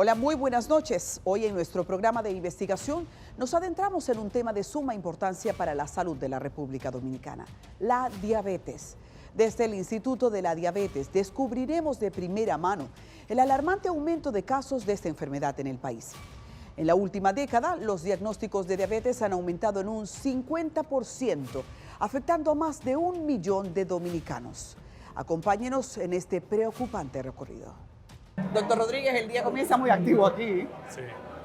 Hola, muy buenas noches. Hoy en nuestro programa de investigación nos adentramos en un tema de suma importancia para la salud de la República Dominicana, la diabetes. Desde el Instituto de la Diabetes descubriremos de primera mano el alarmante aumento de casos de esta enfermedad en el país. En la última década, los diagnósticos de diabetes han aumentado en un 50%, afectando a más de 1 millón de dominicanos. Acompáñenos en este preocupante recorrido. Doctor Rodríguez, el día comienza muy activo aquí. Sí,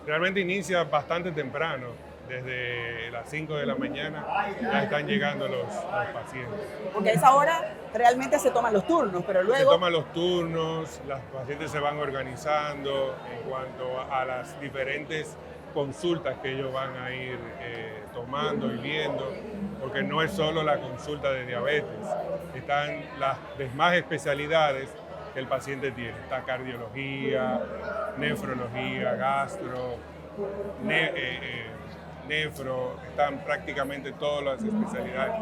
realmente inicia bastante temprano, desde las 5 de la mañana ya están llegando los pacientes. Porque a esa hora realmente se toman los turnos, pero luego... Se toman los turnos, los pacientes se van organizando en cuanto a las diferentes consultas que ellos van a ir tomando y viendo, porque no es solo la consulta de diabetes, están las demás especialidades que el paciente tiene. Está cardiología, nefrología, gastro, nefro, están prácticamente todas las especialidades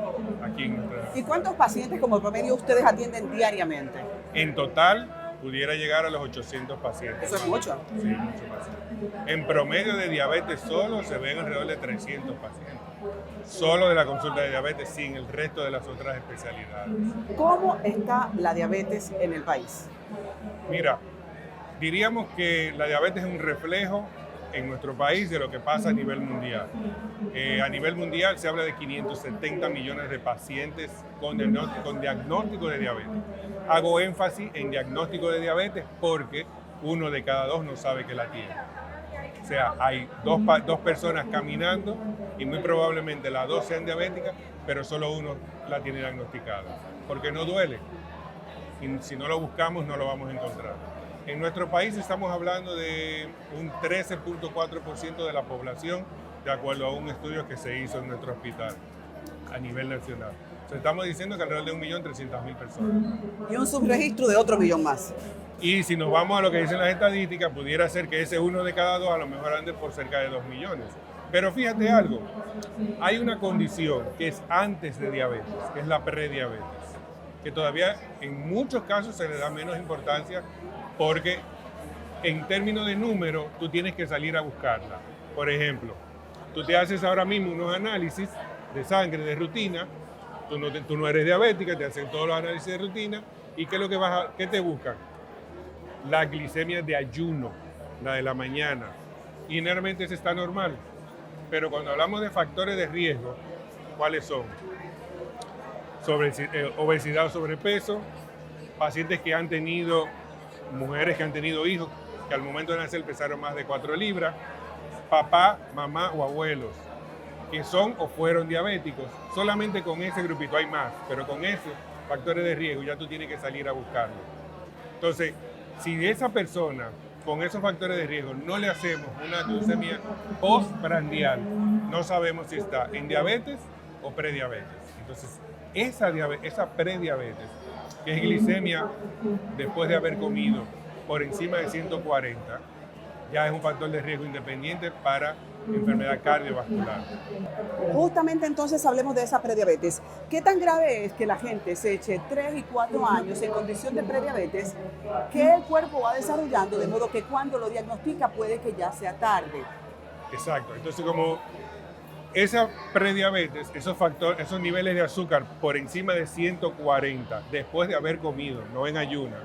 aquí en nuestra... ¿Y cuántos pacientes como promedio ustedes atienden diariamente? En total pudiera llegar a los 800 pacientes. ¿Eso es mucho? Sí, mucho pacientes. En promedio de diabetes solo se ven alrededor de 300 pacientes. Solo de la consulta de diabetes, sin el resto de las otras especialidades. ¿Cómo está la diabetes en el país? Mira, diríamos que la diabetes es un reflejo en nuestro país de lo que pasa a nivel mundial. A nivel mundial se habla de 570 millones de pacientes con diagnóstico de diabetes. Hago énfasis en diagnóstico de diabetes porque 1 de cada 2 no sabe que la tiene. O sea, hay dos personas caminando y muy probablemente las 2 sean diabéticas, pero solo 1 la tiene diagnosticada, porque no duele. Y si no lo buscamos, no lo vamos a encontrar. En nuestro país estamos hablando de un 13.4% de la población, de acuerdo a un estudio que se hizo en nuestro hospital a nivel nacional. Entonces, estamos diciendo que alrededor de 1.300.000 personas. Y un subregistro de otro millón más. Y si nos vamos a lo que dicen las estadísticas, pudiera ser que ese 1 de cada 2 a lo mejor ande por cerca de 2 millones. Pero fíjate algo, hay una condición que es antes de diabetes, que es la prediabetes, que todavía en muchos casos se le da menos importancia porque en términos de número tú tienes que salir a buscarla. Por ejemplo, tú te haces ahora mismo unos análisis de sangre de rutina, tú no eres diabética, te hacen todos los análisis de rutina y ¿qué es lo que qué te buscan? La glicemia de ayuno, la de la mañana, y generalmente esa está normal. Pero cuando hablamos de factores de riesgo, ¿cuáles son? Obesidad o sobrepeso, pacientes que han tenido, mujeres que han tenido hijos que al momento de nacer pesaron más de 4 libras, papá, mamá o abuelos que son o fueron diabéticos. Solamente con ese grupito hay más, pero con esos factores de riesgo ya tú tienes que salir a buscarlo. Entonces, si esa persona con esos factores de riesgo no le hacemos una glucemia postprandial, no sabemos si está en diabetes o prediabetes. Entonces, esa prediabetes, que es glicemia después de haber comido por encima de 140, ya es un factor de riesgo independiente para enfermedad cardiovascular. Justamente entonces hablemos de esa prediabetes. ¿Qué tan grave es que la gente se eche 3 y 4 años en condición de prediabetes que el cuerpo va desarrollando, de modo que cuando lo diagnostica puede que ya sea tarde? Exacto. Entonces, como esa prediabetes, esos niveles de azúcar por encima de 140 después de haber comido, no en ayuna,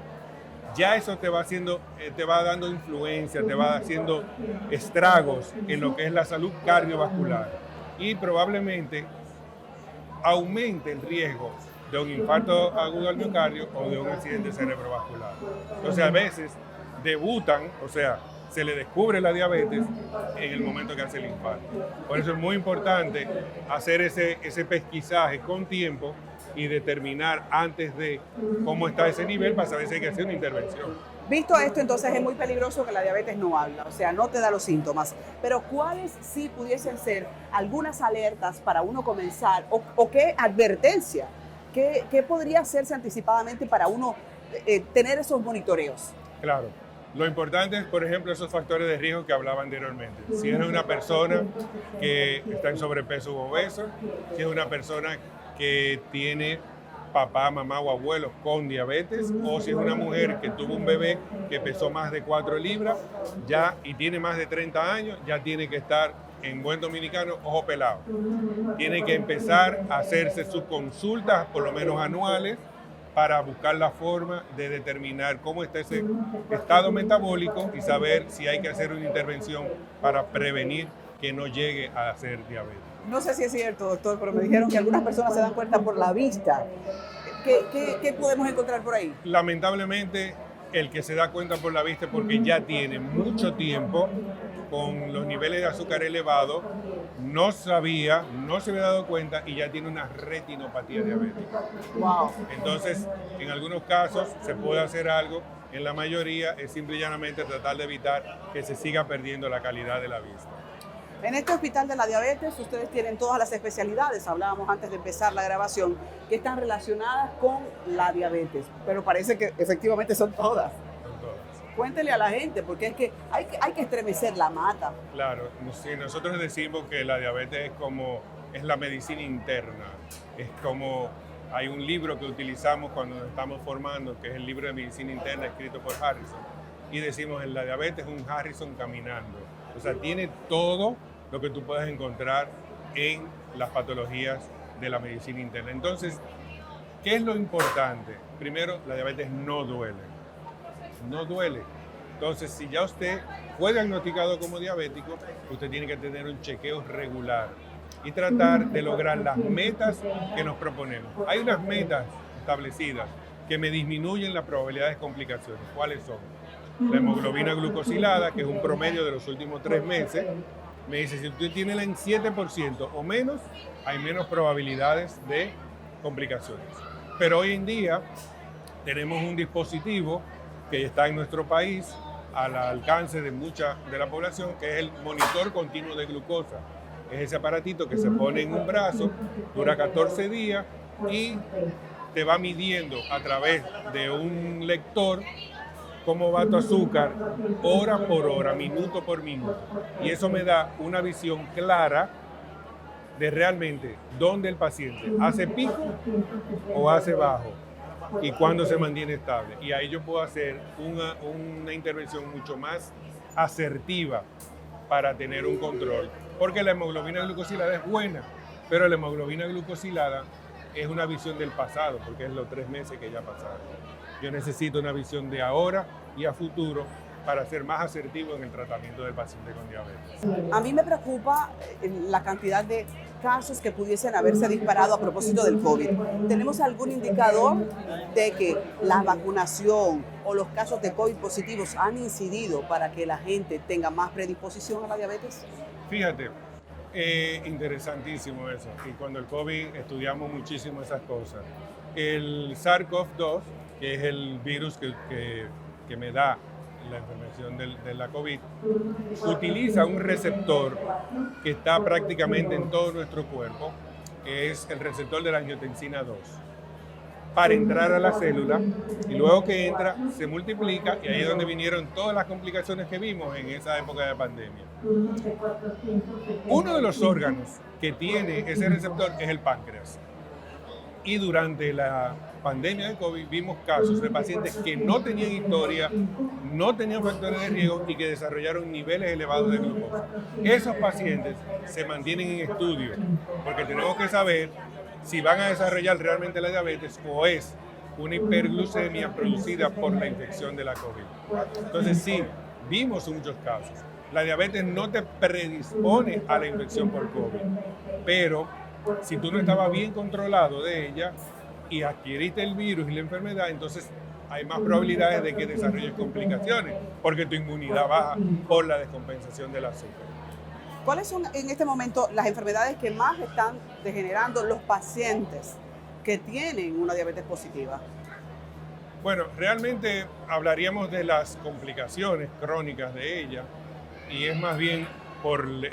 ya eso te va dando influencia, te va haciendo estragos en lo que es la salud cardiovascular y probablemente aumente el riesgo de un infarto agudo al miocardio o de un accidente cerebrovascular. Entonces a veces debutan, o sea, se le descubre la diabetes en el momento que hace el infarto. Por eso es muy importante hacer ese pesquisaje con tiempo y determinar antes de cómo está ese nivel para saber si hay que hacer una intervención. Visto esto, entonces es muy peligroso que la diabetes no habla, o sea, no te da los síntomas. Pero ¿cuáles sí pudiesen ser algunas alertas para uno comenzar o qué advertencia? ¿Qué podría hacerse anticipadamente para uno tener esos monitoreos? Claro. Lo importante es, por ejemplo, esos factores de riesgo que hablaba anteriormente. Si es una persona que está en sobrepeso u obeso, si es una persona que tiene papá, mamá o abuelo con diabetes, o si es una mujer que tuvo un bebé que pesó más de 4 libras ya y tiene más de 30 años, ya tiene que estar en buen dominicano, ojo pelado. Tiene que empezar a hacerse sus consultas, por lo menos anuales, para buscar la forma de determinar cómo está ese estado metabólico y saber si hay que hacer una intervención para prevenir que no llegue a ser diabetes. No sé si es cierto, doctor, pero me dijeron que algunas personas se dan cuenta por la vista. ¿Qué podemos encontrar por ahí? Lamentablemente, el que se da cuenta por la vista es porque ya tiene mucho tiempo con los niveles de azúcar elevados, no sabía, no se había dado cuenta y ya tiene una retinopatía diabética. Wow. Entonces, en algunos casos se puede hacer algo, en la mayoría es simple y llanamente tratar de evitar que se siga perdiendo la calidad de la vista. En este hospital de la diabetes ustedes tienen todas las especialidades, hablábamos antes de empezar la grabación, que están relacionadas con la diabetes, pero parece que efectivamente son todas. Son todas. Cuéntele a la gente, porque es que hay que estremecer la mata. Claro, sí, nosotros decimos que la diabetes es la medicina interna, es como hay un libro que utilizamos cuando nos estamos formando, que es el libro de medicina interna escrito por Harrison, y decimos la diabetes es un Harrison caminando. O sea, tiene todo lo que tú puedes encontrar en las patologías de la medicina interna. Entonces, ¿qué es lo importante? Primero, la diabetes no duele. No duele. Entonces, si ya usted fue diagnosticado como diabético, usted tiene que tener un chequeo regular y tratar de lograr las metas que nos proponemos. Hay unas metas establecidas que me disminuyen las probabilidades de complicaciones. ¿Cuáles son? La hemoglobina glucosilada, que es un promedio de los últimos 3 meses, me dice, si usted tiene en 7% o menos, hay menos probabilidades de complicaciones. Pero hoy en día tenemos un dispositivo que está en nuestro país al alcance de mucha de la población, que es el monitor continuo de glucosa. Es ese aparatito que se pone en un brazo, dura 14 días y te va midiendo a través de un lector cómo va tu azúcar hora por hora, minuto por minuto. Y eso me da una visión clara de realmente dónde el paciente hace pico o hace bajo y cuándo se mantiene estable. Y ahí yo puedo hacer una intervención mucho más asertiva para tener un control. Porque la hemoglobina glucosilada es buena, pero la hemoglobina glucosilada es una visión del pasado, porque es los 3 meses que ya pasaron. Yo necesito una visión de ahora y a futuro para ser más asertivo en el tratamiento del paciente con diabetes. A mí me preocupa la cantidad de casos que pudiesen haberse disparado a propósito del COVID. ¿Tenemos algún indicador de que la vacunación o los casos de COVID positivos han incidido para que la gente tenga más predisposición a la diabetes? Fíjate, interesantísimo eso. Y cuando el COVID estudiamos muchísimo esas cosas. El SARS-CoV-2, que es el virus que me da la enfermedad de la COVID, utiliza un receptor que está prácticamente en todo nuestro cuerpo, que es el receptor de la angiotensina 2, para entrar a la célula, y luego que entra se multiplica, y ahí es donde vinieron todas las complicaciones que vimos en esa época de pandemia. Uno de los órganos que tiene ese receptor es el páncreas. Y durante la pandemia de COVID vimos casos de pacientes que no tenían historia, no tenían factores de riesgo y que desarrollaron niveles elevados de glucosa. Esos pacientes se mantienen en estudio porque tenemos que saber si van a desarrollar realmente la diabetes o es una hiperglucemia producida por la infección de la COVID. Entonces sí, vimos muchos casos. La diabetes no te predispone a la infección por COVID, pero si tú no estabas bien controlado de ella y adquiriste el virus y la enfermedad, entonces hay más probabilidades de que desarrolles complicaciones porque tu inmunidad baja por la descompensación del azúcar. ¿Cuáles son en este momento las enfermedades que más están degenerando los pacientes que tienen una diabetes positiva? Bueno, realmente hablaríamos de las complicaciones crónicas de ella y es más bien por no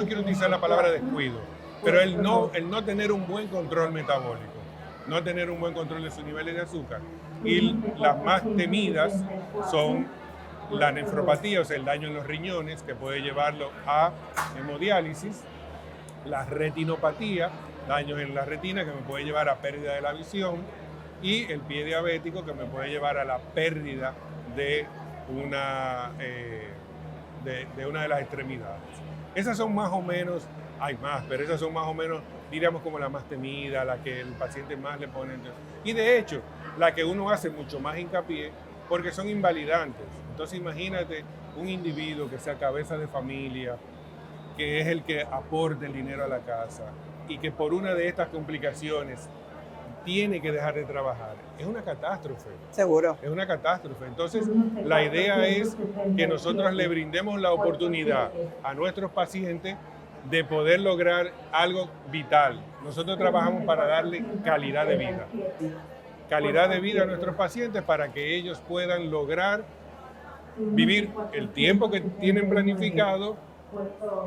quiero utilizar la palabra descuido, pero el no tener un buen control metabólico, no tener un buen control de sus niveles de azúcar. Y las más temidas son la nefropatía, o sea, el daño en los riñones, que puede llevarlo a hemodiálisis, la retinopatía, daños en la retina que me puede llevar a pérdida de la visión, y el pie diabético que me puede llevar a la pérdida de una de las extremidades. Esas son más o menos, hay más, pero esas son más o menos, diríamos, como la más temida, la que el paciente más le pone. Y de hecho, la que uno hace mucho más hincapié, porque son invalidantes. Entonces imagínate un individuo que sea cabeza de familia, que es el que aporta el dinero a la casa y que por una de estas complicaciones tiene que dejar de trabajar. Es una catástrofe. Seguro. Es una catástrofe. Entonces, la idea es que nosotros le brindemos la oportunidad a nuestros pacientes de poder lograr algo vital. Nosotros trabajamos para darle calidad de vida. Calidad de vida a nuestros pacientes para que ellos puedan lograr vivir el tiempo que tienen planificado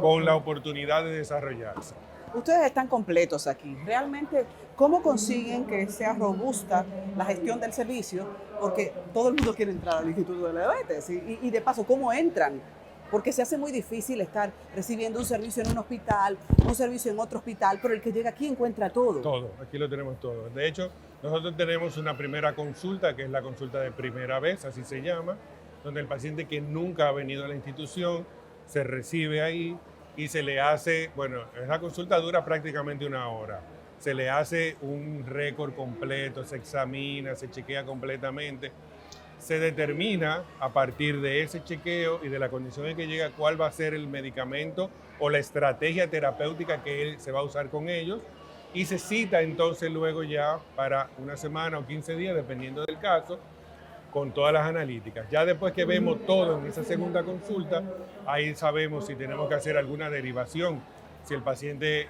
con la oportunidad de desarrollarse. Ustedes están completos aquí. Realmente, ¿cómo consiguen que sea robusta la gestión del servicio? Porque todo el mundo quiere entrar al Instituto de la Diabetes. Y de paso, ¿cómo entran? Porque se hace muy difícil estar recibiendo un servicio en un hospital, un servicio en otro hospital, pero el que llega aquí encuentra todo. Todo, aquí lo tenemos todo. De hecho, nosotros tenemos una primera consulta, que es la consulta de primera vez, así se llama, donde el paciente que nunca ha venido a la institución se recibe ahí y se le hace, bueno, esa consulta dura prácticamente 1 hora. Se le hace un récord completo, se examina, se chequea completamente. Se determina a partir de ese chequeo y de la condición en que llega cuál va a ser el medicamento o la estrategia terapéutica que se va a usar con ellos, y se cita entonces luego ya para 1 semana o 15 días, dependiendo del caso, con todas las analíticas. Ya después que vemos todo en esa segunda consulta, ahí sabemos si tenemos que hacer alguna derivación. Si el paciente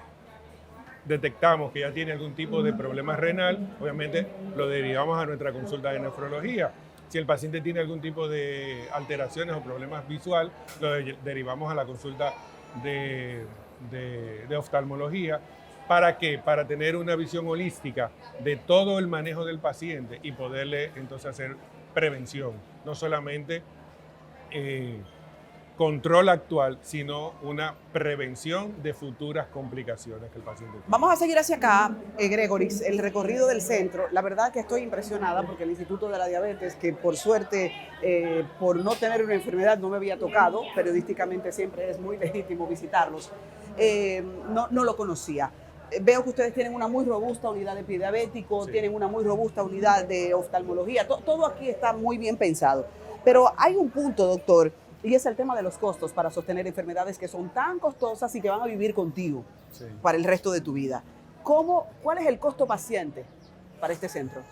detectamos que ya tiene algún tipo de problema renal, obviamente lo derivamos a nuestra consulta de nefrología. Si el paciente tiene algún tipo de alteraciones o problemas visual, lo derivamos a la consulta de oftalmología. ¿Para qué? Para tener una visión holística de todo el manejo del paciente y poderle entonces hacer prevención, no solamente control actual, sino una prevención de futuras complicaciones que el paciente tiene. Vamos a seguir hacia acá, Gregoris, el recorrido del centro. La verdad que estoy impresionada porque el Instituto de la Diabetes, que por suerte, por no tener una enfermedad, no me había tocado, periodísticamente siempre es muy legítimo visitarlos, no lo conocía. Veo que ustedes tienen una muy robusta unidad de pie diabético, sí. Tienen una muy robusta unidad de oftalmología, todo aquí está muy bien pensado. Pero hay un punto, doctor, y es el tema de los costos para sostener enfermedades que son tan costosas y que van a vivir contigo, sí, para el resto de tu vida. ¿Cuál es el costo paciente para este centro?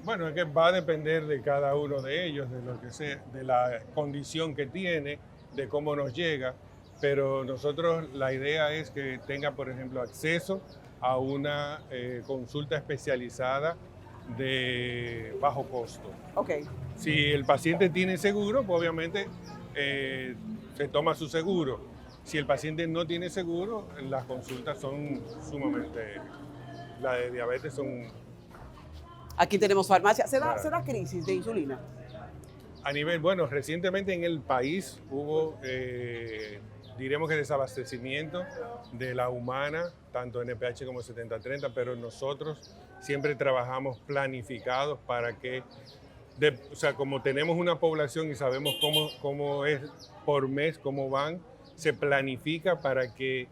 Bueno, es que va a depender de cada uno de ellos, de lo que sea, de la condición que tiene, de cómo nos llega. Pero nosotros la idea es que tenga, por ejemplo, acceso a una consulta especializada de bajo costo. Okay. Si el paciente tiene seguro, pues obviamente se toma su seguro. Si el paciente no tiene seguro, las consultas son sumamente, las de diabetes son... Aquí tenemos farmacia. ¿Se da crisis de insulina? A nivel, bueno, recientemente en el país hubo... diríamos que desabastecimiento de la Humana, tanto NPH como 70-30, pero nosotros siempre trabajamos planificados para que, o sea, como tenemos una población y sabemos cómo es por mes, cómo van, se planifica para que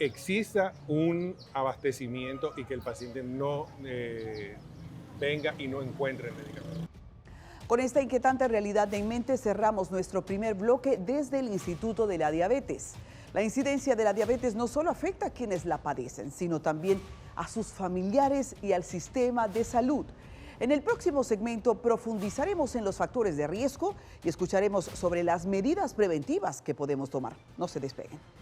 exista un abastecimiento y que el paciente no venga y no encuentre el medicamento. Con esta inquietante realidad en mente cerramos nuestro primer bloque desde el Instituto de la Diabetes. La incidencia de la diabetes no solo afecta a quienes la padecen, sino también a sus familiares y al sistema de salud. En el próximo segmento profundizaremos en los factores de riesgo y escucharemos sobre las medidas preventivas que podemos tomar. No se despeguen.